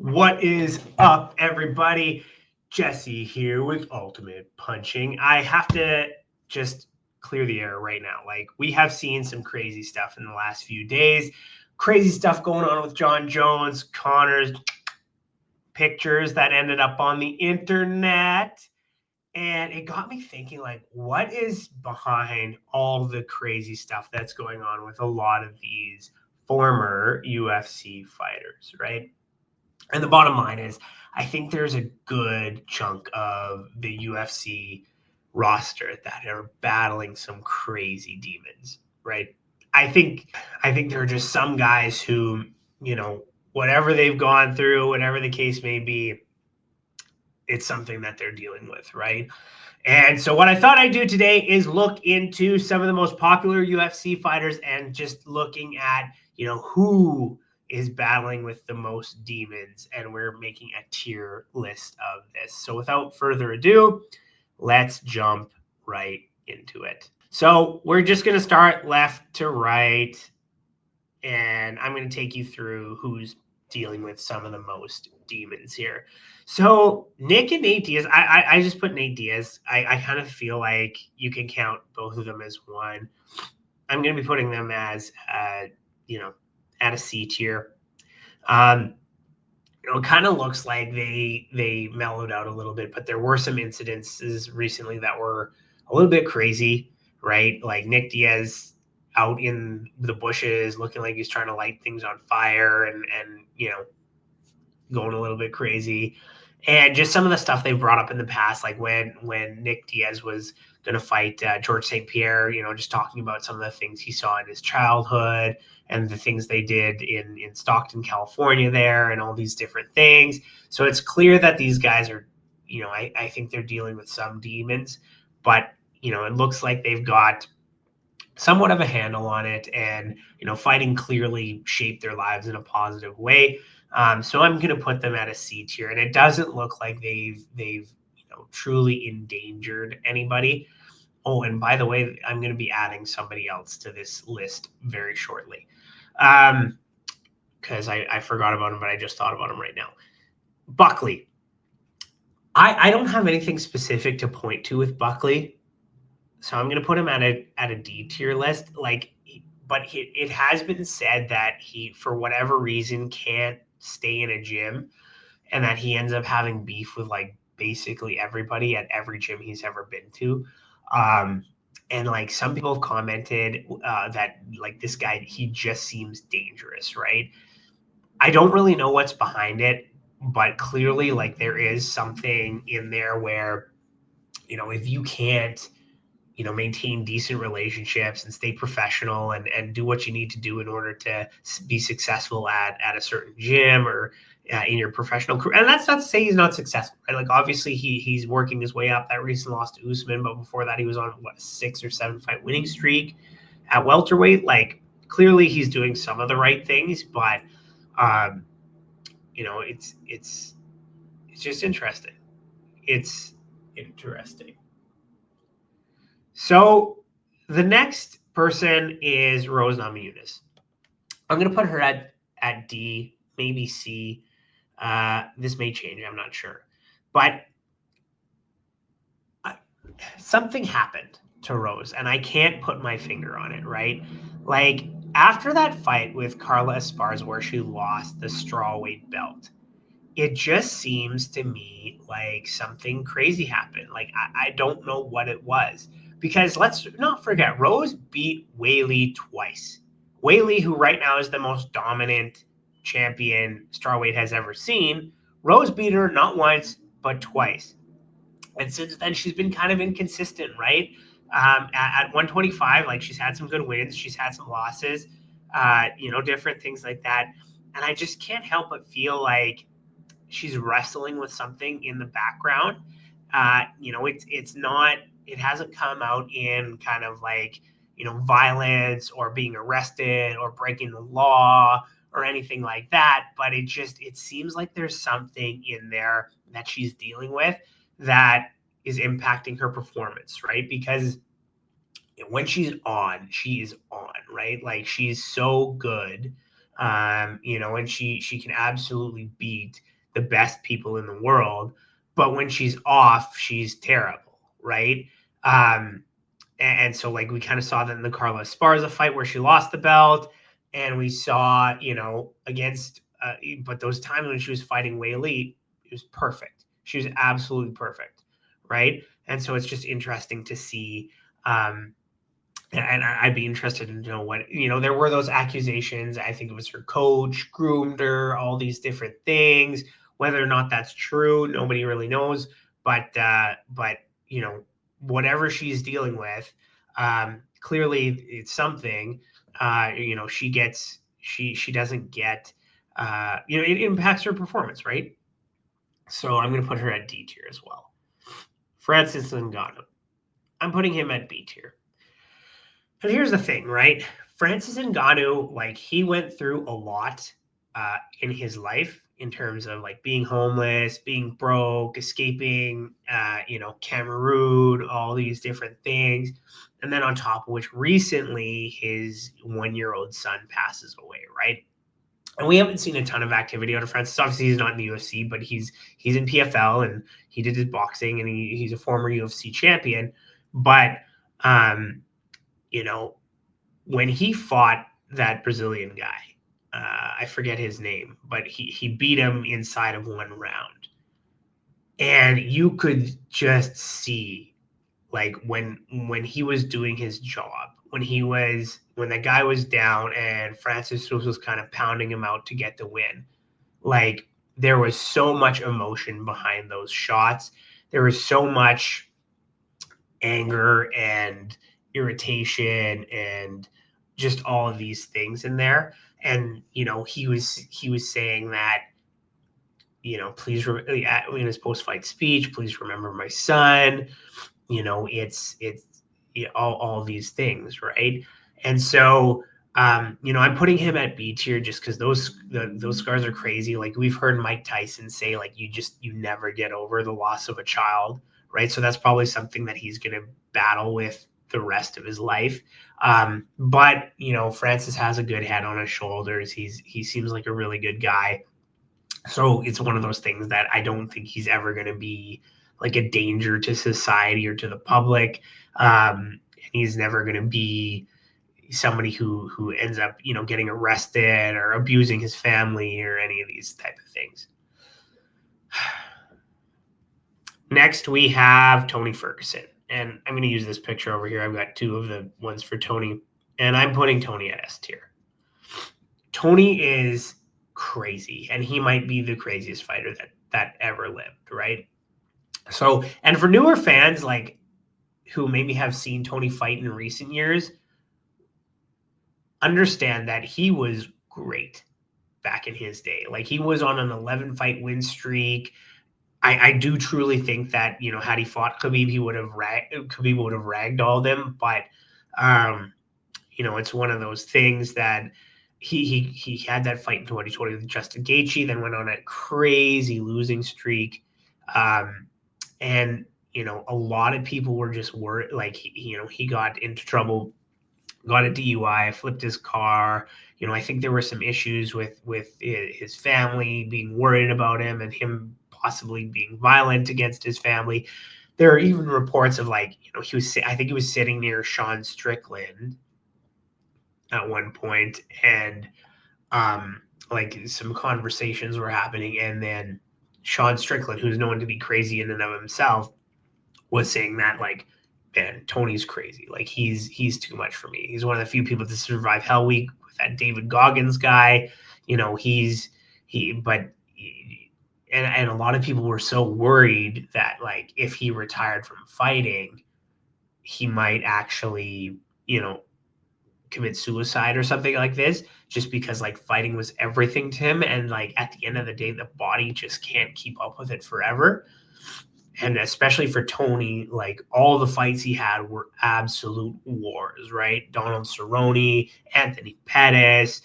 What is up, everybody? Jesse here with Ultimate Punching. I have to just clear the air right now. Like, we have seen some crazy stuff in the last few days. Crazy stuff going on with John Jones, Connor's pictures that ended up on the internet. And it got me thinking, like, what is behind all the crazy stuff that's going on with a lot of these former UFC fighters, right? And the bottom line is, I think there's a good chunk of the UFC roster that are battling some crazy demons, right? I think there are just some guys who, whatever they've gone through, whatever the case may be, it's something that they're dealing with, right? And so what I thought I'd do today is look into some of the most popular UFC fighters and just looking at, who is battling with the most demons. And we're making a tier list of this. So without further ado, let's jump right into it. So we're just going to start left to right. And I'm going to take you through who's dealing with some of the most demons here. So Nick and Nate Diaz, I just put Nate Diaz. I kind of feel like you can count both of them as one. I'm going to be putting them as, at a C tier. It kind of looks like they mellowed out a little bit, but there were some incidences recently that were a little bit crazy, right? Like Nick Diaz out in the bushes looking like he's trying to light things on fire and going a little bit crazy. And just some of the stuff they've brought up in the past, like when Nick Diaz was going to fight George St. Pierre, just talking about some of the things he saw in his childhood and the things they did in Stockton, California there and all these different things. So it's clear that these guys are, I think they're dealing with some demons, but, it looks like they've got somewhat of a handle on it and, fighting clearly shaped their lives in a positive way. So I'm going to put them at a C tier, and it doesn't look like they've truly endangered anybody. Oh, and by the way, I'm going to be adding somebody else to this list very shortly, because I forgot about him, but I just thought about him right now. Buckley. I don't have anything specific to point to with Buckley, so I'm going to put him at a D tier list. But it has been said that he, for whatever reason, can't stay in a gym, and that he ends up having beef with like basically everybody at every gym he's ever been to. And like some people have commented that like this guy, he just seems dangerous, right? I don't really know what's behind it, but clearly like there is something in there where, if you can't maintain decent relationships and stay professional and do what you need to do in order to be successful at a certain gym or in your professional career. And that's not to say he's not successful, right? Like obviously he's working his way up. That recent loss to Usman, but before that he was on a 6 or 7 fight winning streak at welterweight. Like clearly he's doing some of the right things, but it's just interesting. It's interesting. So the next person is Rose Namajunas. I'm going to put her at D, maybe C. This may change. I'm not sure. But something happened to Rose, and I can't put my finger on it, right? Like, after that fight with Carla Esparza where she lost the strawweight belt, it just seems to me like something crazy happened. Like, I don't know what it was. Because let's not forget, Rose beat Weili twice. Weili, who right now is the most dominant champion strawweight has ever seen, Rose beat her not once, but twice. And since then, she's been kind of inconsistent, right? At 125, like she's had some good wins, she's had some losses, different things like that. And I just can't help but feel like she's wrestling with something in the background. It's not, it hasn't come out in kind of like, violence or being arrested or breaking the law or anything like that. But it seems like there's something in there that she's dealing with that is impacting her performance, right? Because when she is on, right? Like she's so good, and she can absolutely beat the best people in the world, but when she's off, she's terrible, right? Um, and so like we kind of saw that in the Carla Esparza fight where she lost the belt, and we saw, against, but those times when she was fighting Wei Li, it was perfect. She was absolutely perfect, right? And so it's just interesting to see. And I'd be interested to know what, there were those accusations. I think it was her coach groomed her, all these different things. Whether or not that's true, nobody really knows. But whatever she's dealing with, clearly it's something. She doesn't get, it impacts her performance, right? So I'm going to put her at D tier as well. Francis Ngannou, I'm putting him at B tier. But here's the thing, right? Francis Ngannou, like he went through a lot in his life in terms of like being homeless, being broke, escaping, Cameroon, all these different things. And then on top of which, recently his 1-year-old son passes away, right? And we haven't seen a ton of activity out of Francis. Obviously, he's not in the UFC, but he's in PFL and he did his boxing and he's a former UFC champion. But you know, when he fought that Brazilian guy, I forget his name, but he beat him inside of one round, and you could just see like when he was doing his job, when that guy was down and Francis was kind of pounding him out to get the win, like there was so much emotion behind those shots. There was so much anger and irritation and just all of these things in there. And he was saying that, please in his post-fight speech, please remember my son. It's all these things, right? And so I'm putting him at B tier just because those scars are crazy. Like we've heard Mike Tyson say, like you never get over the loss of a child, right? So that's probably something that he's going to battle with the rest of his life. But Francis has a good head on his shoulders. He seems like a really good guy. So it's one of those things that I don't think he's ever going to be like a danger to society or to the public. He's never going to be somebody who ends up getting arrested or abusing his family or any of these type of things. Next we have Tony Ferguson, and I'm going to use this picture over here. I've got two of the ones for Tony, and I'm putting Tony at S tier. Tony is crazy, and he might be the craziest fighter that ever lived, right? So, and for newer fans like who maybe have seen Tony fight in recent years, understand that he was great back in his day. Like he was on an 11 fight win streak. I do truly think that had he fought Khabib, Khabib would have ragdolled him. But it's one of those things that he had that fight in 2020 with Justin Gaethje, then went on a crazy losing streak, and a lot of people were just worried. Like he got into trouble, got a DUI, flipped his car. I think there were some issues with his family being worried about him and him possibly being violent against his family. There are even reports of like I think he was sitting near Sean Strickland at one point, and like some conversations were happening, and then Sean Strickland, who's known to be crazy in and of himself, was saying that like, man, Tony's crazy. Like he's too much for me. He's one of the few people to survive Hell Week with that David Goggins guy. And a lot of people were so worried that like if he retired from fighting, he might actually, commit suicide or something like this, just because like fighting was everything to him. And like at the end of the day, the body just can't keep up with it forever. And especially for Tony, like all the fights he had were absolute wars, right? Donald Cerrone, Anthony Pettis,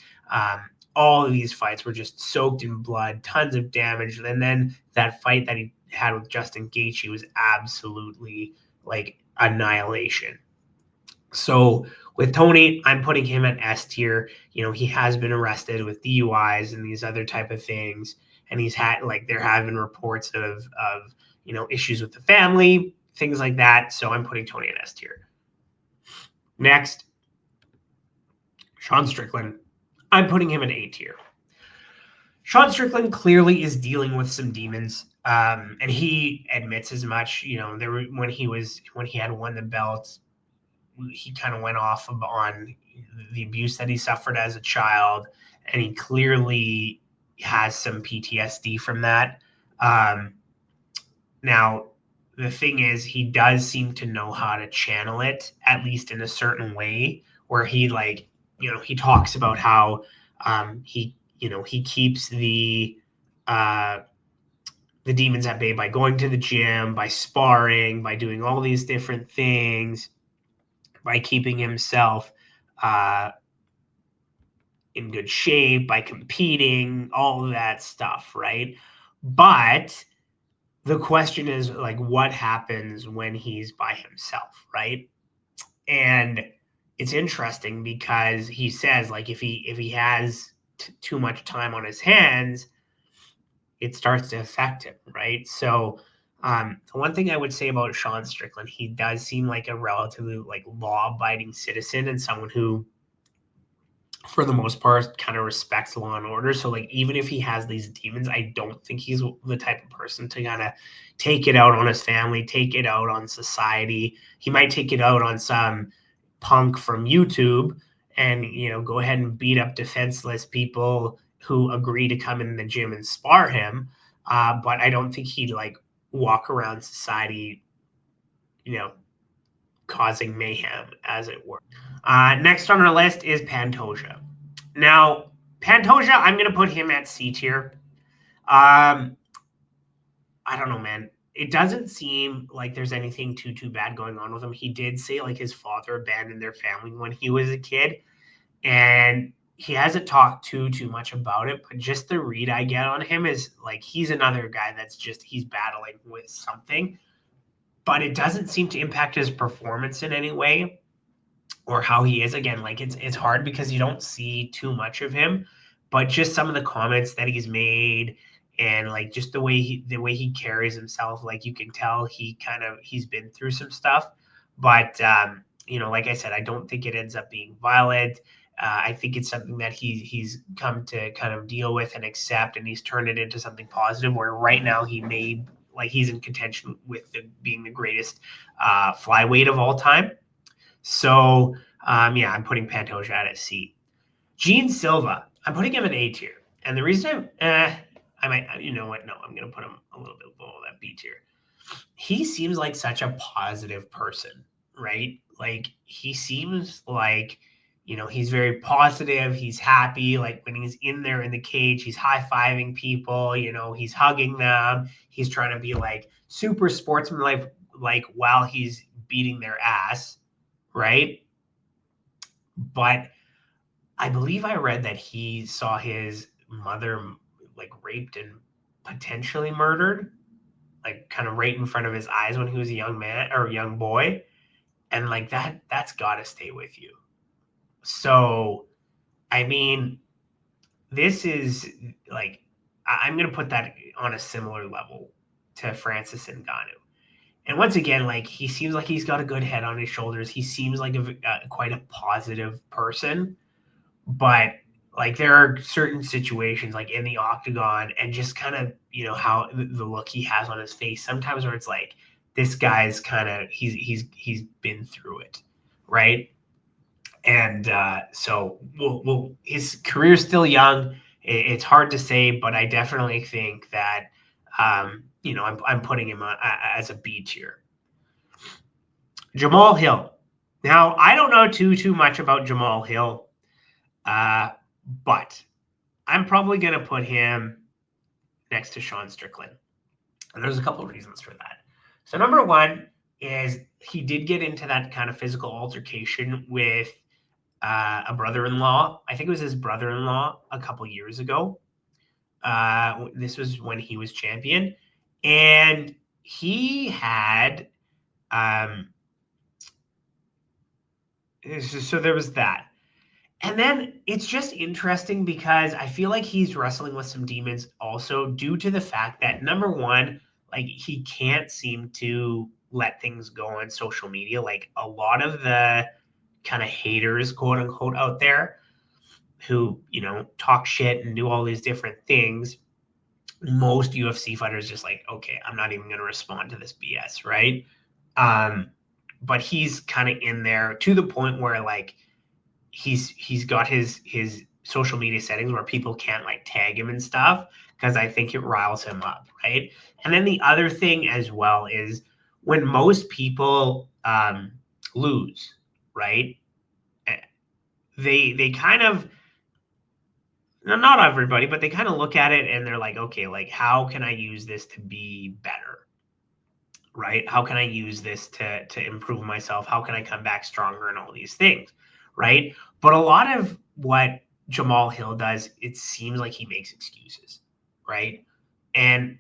all of these fights were just soaked in blood, tons of damage. And then that fight that he had with Justin Gaethje was absolutely like annihilation. So with Tony, I'm putting him at S tier. He has been arrested with DUIs and these other type of things. and he's had like there have been reports of issues with the family, things like that. So I'm putting Tony in S tier. Next, Sean Strickland. I'm putting him in A tier. Sean Strickland clearly is dealing with some demons, and he admits as much. When he had won the belt, he kind of went off on the abuse that he suffered as a child, and he clearly has some PTSD from that. Now, the thing is, he does seem to know how to channel it, at least in a certain way, where he he talks about how he keeps the demons at bay by going to the gym, by sparring, by doing all these different things, by keeping himself in good shape, by competing, all of that stuff, right? But the question is, like, what happens when he's by himself, right? And it's interesting because he says, like, if he has too much time on his hands, it starts to affect him, right? So the one thing I would say about Sean Strickland, he does seem like a relatively like law-abiding citizen and someone who, for the most part, kind of respects law and order. So like even if he has these demons, I don't think he's the type of person to kind of take it out on his family, take it out on society. He might take it out on some punk from YouTube and go ahead and beat up defenseless people who agree to come in the gym and spar him. But I don't think he'd like walk around society, causing mayhem, as it were. Next on our list is Pantoja. Now, Pantoja, I'm going to put him at C tier. I don't know, man. It doesn't seem like there's anything too bad going on with him. He did say like his father abandoned their family when he was a kid, and he hasn't talked too much about it. But just the read I get on him is like he's another guy that's just he's battling with something, but it doesn't seem to impact his performance in any way or how he is. Again, like it's hard because you don't see too much of him, but just some of the comments that he's made and like just the way he carries himself, like you can tell he's been through some stuff. But like I said, I don't think it ends up being violent. I think it's something that he's come to kind of deal with and accept, and he's turned it into something positive. Where right now he's in contention with being the greatest flyweight of all time. So, yeah, I'm putting Pantoja at a C. Gene Silva, I'm putting him in A tier. And the reason I might, you know what? No, I'm going to put him a little bit below that B tier. He seems like such a positive person, right? Like, he seems like, he's very positive. He's happy. Like, when he's in there in the cage, he's high fiving people, he's hugging them. He's trying to be like super sportsmanlike, like, while he's beating their ass, right? But I believe I read that he saw his mother like raped and potentially murdered, like kind of right in front of his eyes when he was a young man or a young boy. And like that's got to stay with you. So, I mean, this is like, I'm going to put that on a similar level to Francis Ngannou. And once again, like he seems like he's got a good head on his shoulders. He seems like quite a positive person, but like there are certain situations like in the octagon and just kind of how the look he has on his face sometimes where it's like this guy's kind of he's been through it, right? And so his career's still young. It's hard to say, but I definitely think that I'm putting him as a B tier. Jamal Hill. Now I don't know too much about Jamal Hill, but I'm probably going to put him next to Sean Strickland. And there's a couple of reasons for that. So number one is he did get into that kind of physical altercation with a brother-in-law. I think it was his brother-in-law a couple years ago. This was when he was champion. And he had so there was that. And then it's just interesting because I feel like he's wrestling with some demons also due to the fact that number one, like he can't seem to let things go on social media. Like a lot of the kind of haters, quote unquote, out there who, talk shit and do all these different things, most UFC fighters just like, okay, I'm not even going to respond to this BS, right? Um, but he's kind of in there to the point where like he's got his social media settings where people can't like tag him and stuff because I think it riles him up, right? And then the other thing as well is when most people lose, right? eh, they kind of, not everybody, but they kind of look at it and they're like, okay, like how can I use this to be better, right? How can I use this to improve myself? How can I come back stronger and all these things, right? But a lot of what Jamal Hill does, it seems like he makes excuses, right? And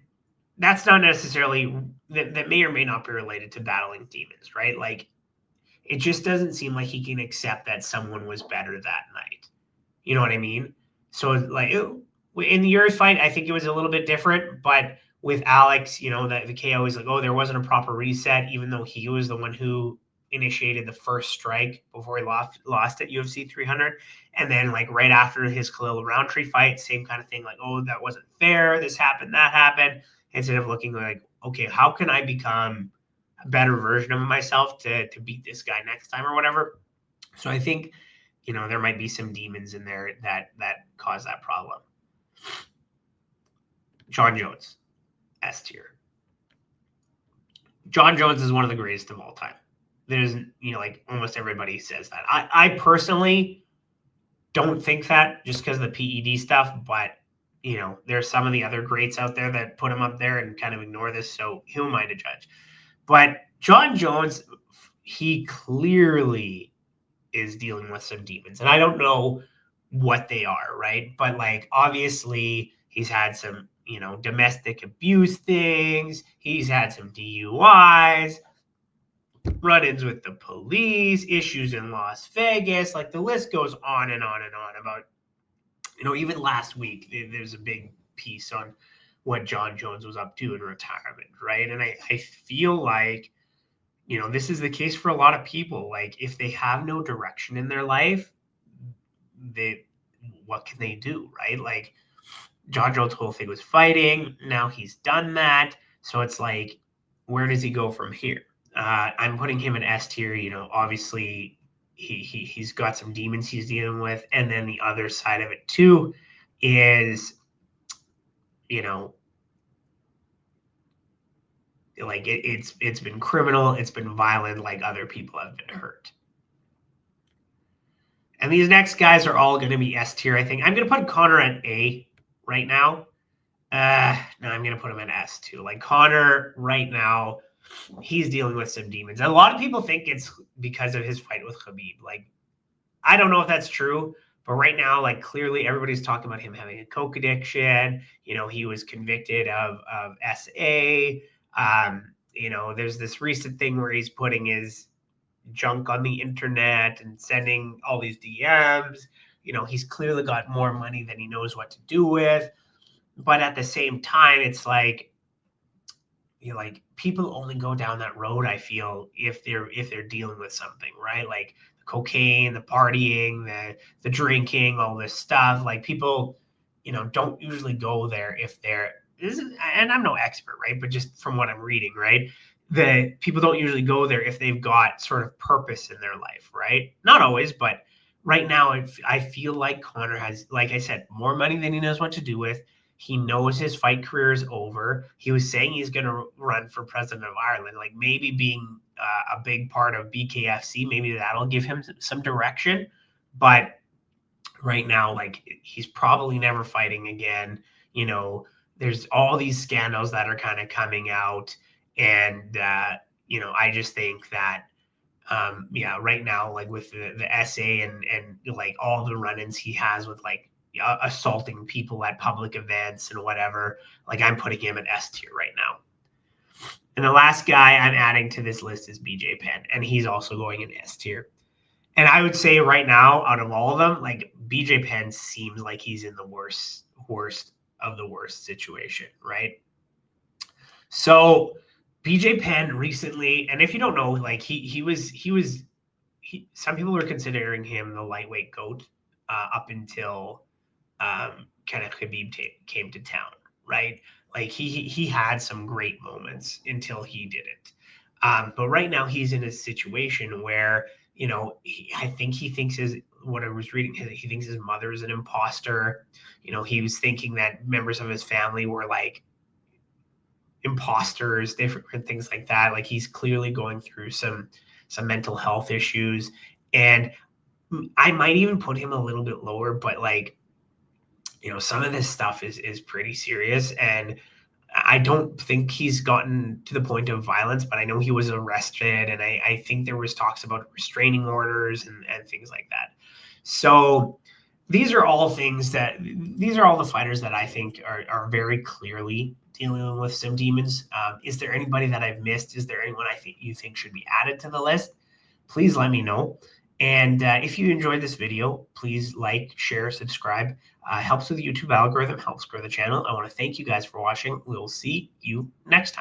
that's not necessarily that may or may not be related to battling demons, right? Like it just doesn't seem like he can accept that someone was better that night. You know what I mean? So like in your fight, I think it was a little bit different, but with Alex, the KO is like, oh, there wasn't a proper reset, even though he was the one who initiated the first strike before he lost at UFC 300. And then like right after his Khalil Roundtree fight, same kind of thing, like, oh, that wasn't fair. This happened, that happened. Instead of looking like, okay, how can I become a better version of myself to beat this guy next time or whatever? So I think there might be some demons in there that cause that problem. John Jones, S tier. John Jones is one of the greatest of all time. There's like almost everybody says that. I personally don't think that just because of the PED stuff, but there's some of the other greats out there that put him up there and kind of ignore this. So who am I to judge? But John Jones, he clearly is dealing with some demons. And I don't know what they are, right? But like obviously he's had some, domestic abuse things, he's had some DUIs, run-ins with the police, issues in Las Vegas, like the list goes on and on and on about, even last week there's a big piece on what John Jones was up to in retirement, right? And I feel like this is the case for a lot of people. Like if they have no direction in their life, they what can they do, right? Like John Jones' whole thing was fighting. Now he's done that. So it's like, where does he go from here? I'm putting him in S tier. Obviously he's got some demons he's dealing with, and then the other side of it too is, you know, like it's been criminal, it's been violent, like other people have been hurt. And these next guys are all going to be S tier, I think. I'm going to put Connor at A right now. No, I'm going to put him at S too. Like Connor right now, he's dealing with some demons. And a lot of people think it's because of his fight with Khabib. Like, I don't know if that's true, but right now, like clearly everybody's talking about him having a coke addiction. He was convicted of SA. There's this recent thing where he's putting his junk on the internet and sending all these DMs. He's clearly got more money than he knows what to do with. But at the same time, it's like, like people only go down that road, I feel, if they're dealing with something, right? Like the cocaine, the partying, the drinking, all this stuff. Like people, don't usually go there if they're and I'm no expert, right? But just from what I'm reading, right? The people don't usually go there if they've got sort of purpose in their life, right? Not always, but right now I feel like Connor has, like I said, more money than he knows what to do with. He knows his fight career is over. He was saying he's going to run for president of Ireland. Like maybe being a big part of BKFC, maybe that'll give him some direction. But right now, like he's probably never fighting again. There's all these scandals that are kind of coming out. And, I just think that yeah, right now, like with the SA and like all the run-ins he has with like assaulting people at public events and whatever, like I'm putting him in S tier right now. And the last guy I'm adding to this list is BJ Penn, and he's also going in S tier. And I would say right now, out of all of them, like BJ Penn seems like he's in the worst of the worst situation, right? So BJ Penn recently, and if you don't know, like some people were considering him the lightweight goat up until kind of Khabib came to town, right? Like he had some great moments until he didn't. But right now he's in a situation where I think he thinks his what I was reading, he thinks his mother is an imposter. He was thinking that members of his family were like imposters, different things like that. Like he's clearly going through some mental health issues, and I might even put him a little bit lower, but like some of this stuff is pretty serious, and I don't think he's gotten to the point of violence, but I know he was arrested, and I think there was talks about restraining orders and things like that. So these are all the fighters that I think are very clearly dealing with some demons. Is there anybody that I've missed? Is there anyone I think you think should be added to the list? Please let me know. And if you enjoyed this video, please like, share, subscribe. Helps with the YouTube algorithm, helps grow the channel. I want to thank you guys for watching. We will see you next time.